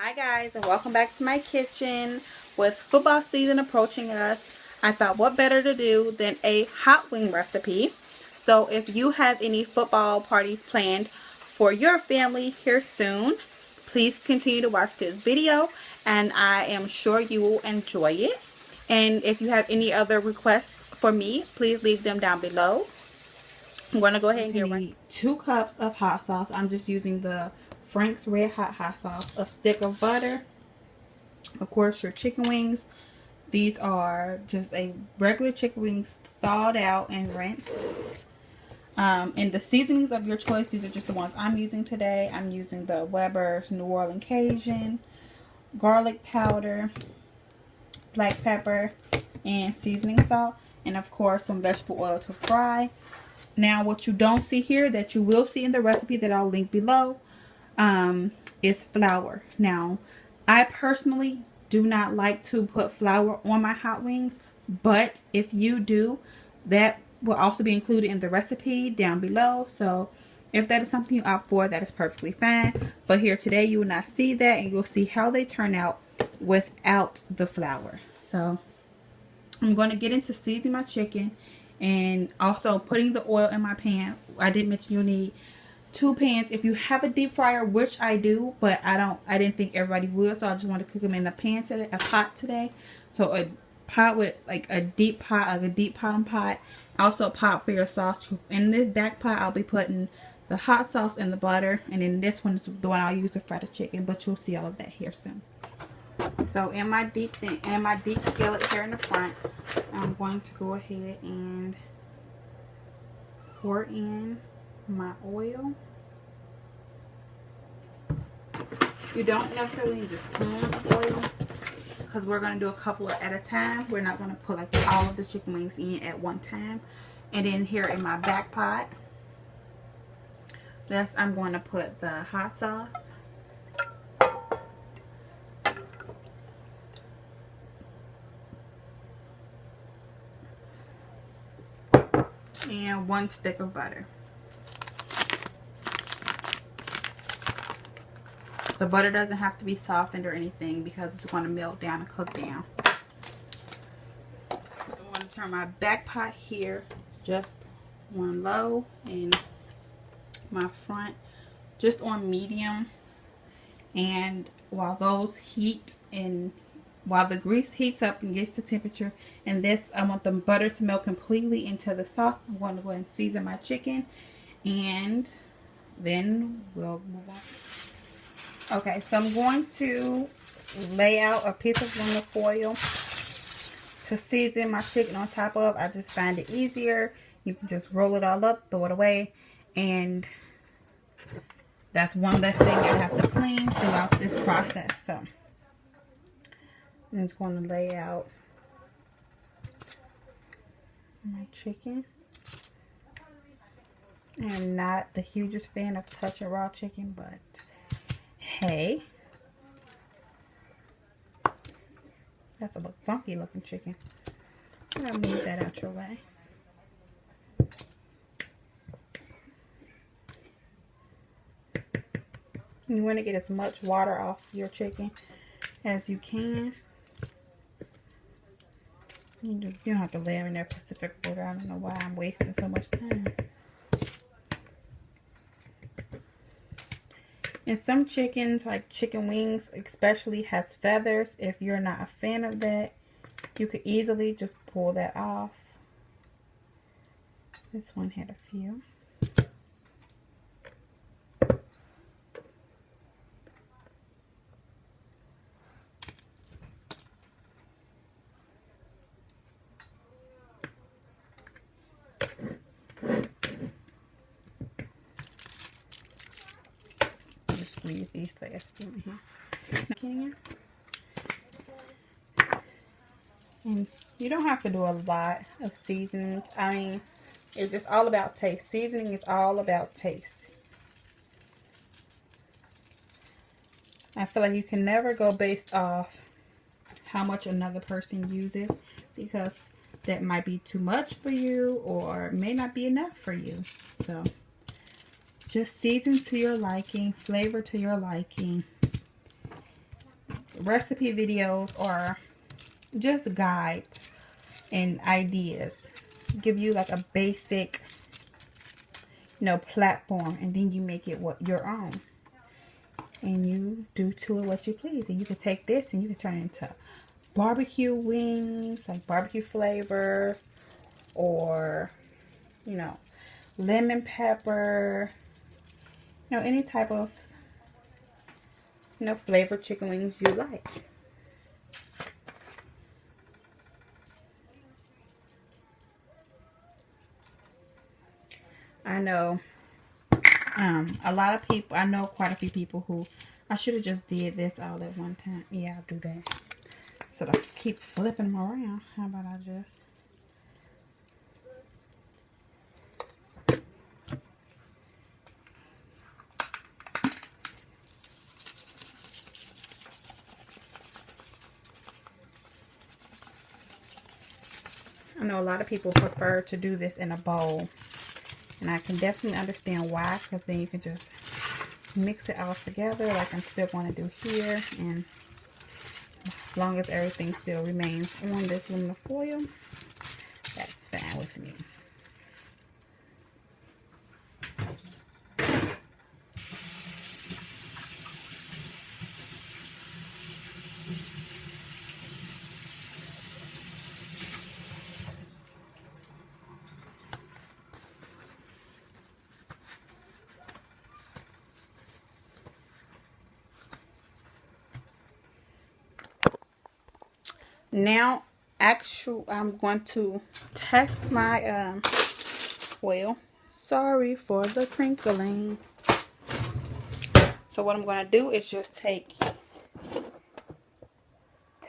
Hi guys, and welcome back to my kitchen. With football season approaching us, I thought what better to do than a hot wing recipe. So if you have any football parties planned for your family here soon, please continue to watch this video and I am sure you will enjoy it. And if you have any other requests for me, please leave them down below. I'm going to go ahead and get right. 2 cups of hot sauce. I'm just using the Frank's Red Hot sauce. A stick of butter. Of course, your chicken wings. These are just a regular chicken wings thawed out and rinsed. And the seasonings of your choice, these are just the ones I'm using today. I'm using the Weber's New Orleans Cajun, garlic powder, black pepper, and seasoning salt. And of course, some vegetable oil to fry. Now, what you don't see here that you will see in the recipe that I'll link below is flour. Now, I personally do not like to put flour on my hot wings, but if you do, that will also be included in the recipe down below. So if that is something you opt for, that is perfectly fine. But here today, you will not see that, and you'll see how they turn out without the flour. So I'm going to get into seasoning my chicken and also putting the oil in my pan. I did mention you need 2 pans if you have a deep fryer, which I do, but I didn't think everybody would, so I just want to cook them in a pan today, a pot today. So a pot with like a deep pot, like a deep bottom pot. Also a pot for your sauce. In this back pot, I'll be putting the hot sauce and the butter, and then this one is the one I'll use to fry the chicken. But you'll see all of that here soon. So in my deep skillet here in the front, I'm going to go ahead and pour in my oil. You don't necessarily need a ton of oil because we're going to do a couple at a time. We're not going to put like all of the chicken wings in at one time. And then here in my back pot, I'm going to put the hot sauce. And 1 stick of butter. The butter doesn't have to be softened or anything because it's going to melt down and cook down. I'm going to turn my back pot here just on low and my front just on medium. And while those heat and while the grease heats up and gets the temperature, and this, I want the butter to melt completely into the sauce. I'm going to go ahead and season my chicken, and then we'll move on. Okay, so I'm going to lay out a piece of aluminum foil to season my chicken on top of. I just find it easier. You can just roll it all up, throw it away, and that's one less thing I have to clean throughout this process. So I'm just going to lay out my chicken. I'm not the hugest fan of touching raw chicken, but hey, that's a funky looking chicken. I'm going to move that out your way. You want to get as much water off your chicken as you can. You don't have to lay them in there Pacific water. I don't know why I'm wasting so much time. And some chickens, like chicken wings especially, has feathers. If you're not a fan of that, you could easily just pull that off. This one had a few. Squeeze these last few in here. And you don't have to do a lot of seasonings. I mean, it's just all about taste. Seasoning is all about taste. I feel like you can never go based off how much another person uses, because that might be too much for you or may not be enough for you. So just season to your liking, flavor to your liking, recipe videos or just guides and ideas. Give you like a basic, platform, and then you make it your own. And you do to it what you please. And you can take this and you can turn it into barbecue wings, like barbecue flavor, or, lemon pepper, any type of, flavored chicken wings you like. I know a lot of people, I know quite a few people who, I should have just did this all at one time. Yeah, I'll do that. So I keep flipping them around. How about I just... I know a lot of people prefer to do this in a bowl. And I can definitely understand why, because then you can just mix it all together like I'm still going to do here. And as long as everything still remains on this aluminum foil, that's fine with me. Now, I'm going to test my oil. Sorry for the crinkling. So what I'm going to do is just take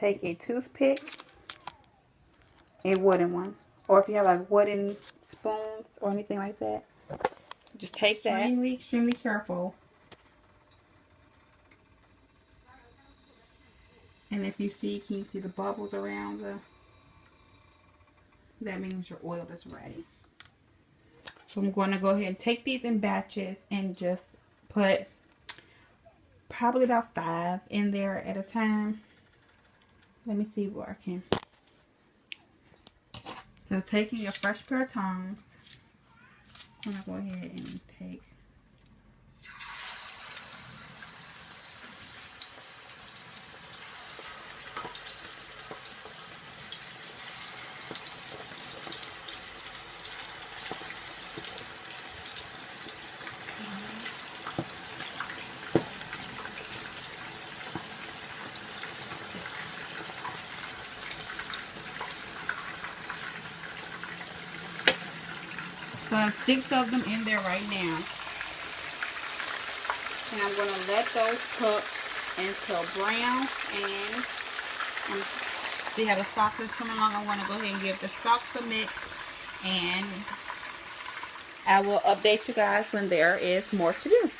a toothpick, a wooden one, or if you have like wooden spoons or anything like that, just take that. Extremely careful. And if you see, can you see the bubbles around that means your oil is ready. So I'm going to go ahead and take these in batches and just put probably about 5 in there at a time. Let me see where I can. So taking a fresh pair of tongs, I'm going to go ahead and take So I have 6 of them in there right now. And I'm going to let those cook until brown. And see how the sauce is coming along. I'm going to go ahead and give the sauce a mix. And I will update you guys when there is more to do.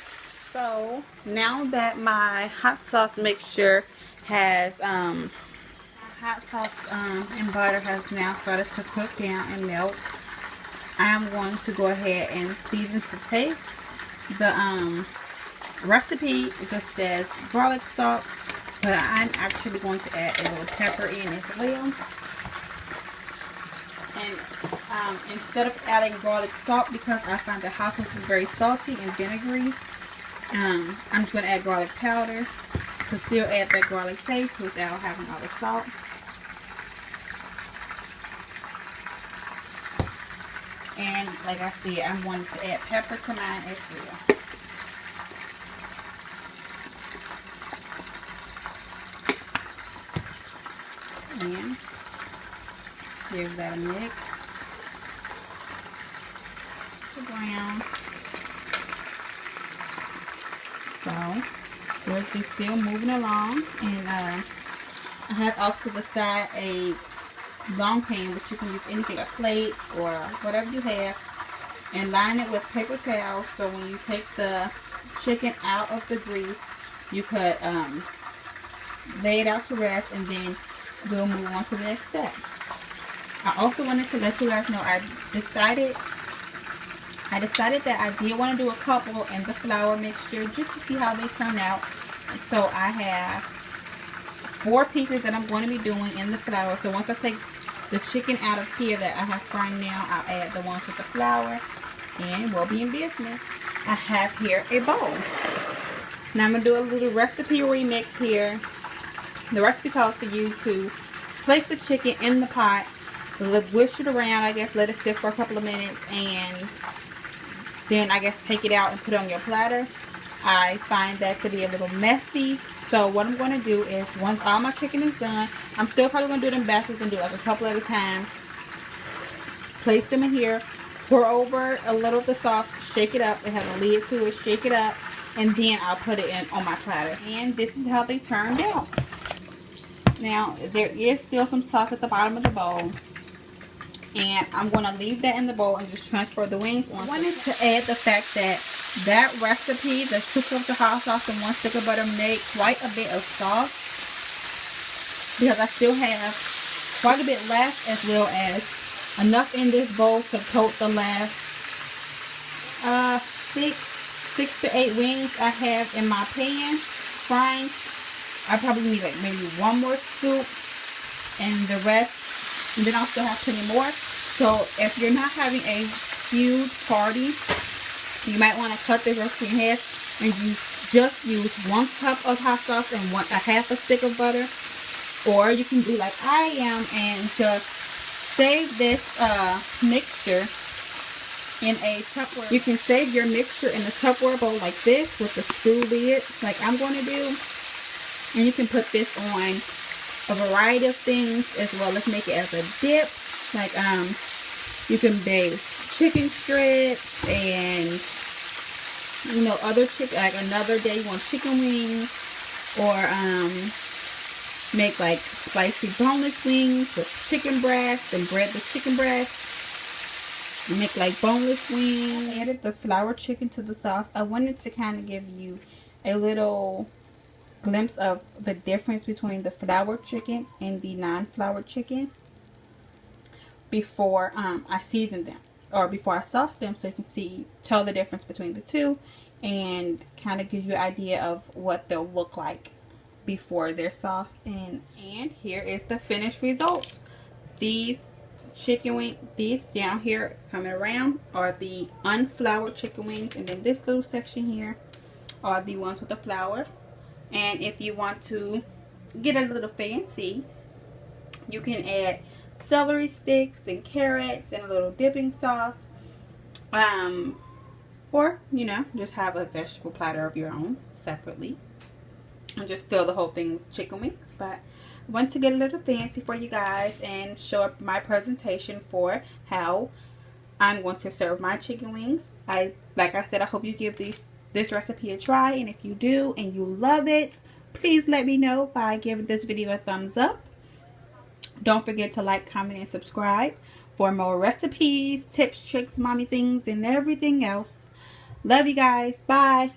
So now that my hot sauce mixture has, hot sauce and butter has now started to cook down and melt, I'm going to go ahead and season to taste. The recipe just says garlic salt, but I'm actually going to add a little pepper in as well. And instead of adding garlic salt, because I find the hot sauce is very salty and vinegary, I'm just going to add garlic powder to still add that garlic taste without having all the salt. And like I said, I'm going to add pepper to mine as well. And give that a mix. Brown. So we're just still moving along, and I have off to the side a long pan, but you can use anything, a plate or whatever you have, and line it with paper towels, so when you take the chicken out of the grease, you could lay it out to rest, and then we'll move on to the next step. I also wanted to let you guys know I decided that I did want to do a couple in the flour mixture just to see how they turn out. And so I have 4 pieces that I'm going to be doing in the flour. So once I take the chicken out of here that I have frying now, I'll add the ones with the flour and we'll be in business. I have here a bowl. Now I'm going to do a little recipe remix here. The recipe calls for you to place the chicken in the pot, whisk it around, I guess, let it sit for a couple of minutes, and then I guess take it out and put it on your platter. I find that to be a little messy. So what I'm going to do is, once all my chicken is done, I'm still probably going to do it in batches and do like a couple at a time. Place them in here, pour over a little of the sauce, shake it up. It has a lid to it, shake it up, and then I'll put it in on my platter. And this is how they turned out. Now, there is still some sauce at the bottom of the bowl. And I'm going to leave that in the bowl and just transfer the wings on. I wanted to add the fact that recipe, the 2 cups of hot sauce and 1 stick of butter, made quite a bit of sauce. Because I still have quite a bit left, as well as enough in this bowl to coat the last 6 to 8 wings I have in my pan frying. I probably need like maybe 1 more scoop and the rest, and then I'll still have plenty more. So if you're not having a huge party, you might want to cut this recipe in half and just use 1 cup of hot sauce and a half a stick of butter. Or you can do like I am and just save this mixture in a Tupperware. You can save your mixture in a Tupperware bowl like this with the screw lid, like I'm going to do. And you can put this on a variety of things, as well as make it as a dip. Like you can bake chicken strips and other chicken. Like another day you want chicken wings, or make like spicy boneless wings with chicken breast and bread the chicken breast. And make like boneless wings. I added the flour chicken to the sauce. I wanted to kind of give you a little glimpse of the difference between the flour chicken and the non-flour chicken before I season them, or before I sauce them, so you can tell the difference between the two and kind of give you an idea of what they'll look like before they're sauced. And here is the finished result. These chicken wings, these down here coming around, are the unfloured chicken wings, and then this little section here are the ones with the flour. And if you want to get a little fancy, you can add celery sticks and carrots and a little dipping sauce. Or, just have a vegetable platter of your own separately. And just fill the whole thing with chicken wings. But I want to get a little fancy for you guys and show up my presentation for how I'm going to serve my chicken wings. Like I said, I hope you give this recipe a try, and if you do and you love it, please let me know by giving this video a thumbs up. Don't forget to like, comment, and subscribe for more recipes, tips, tricks, mommy things, and everything else. Love you guys. Bye.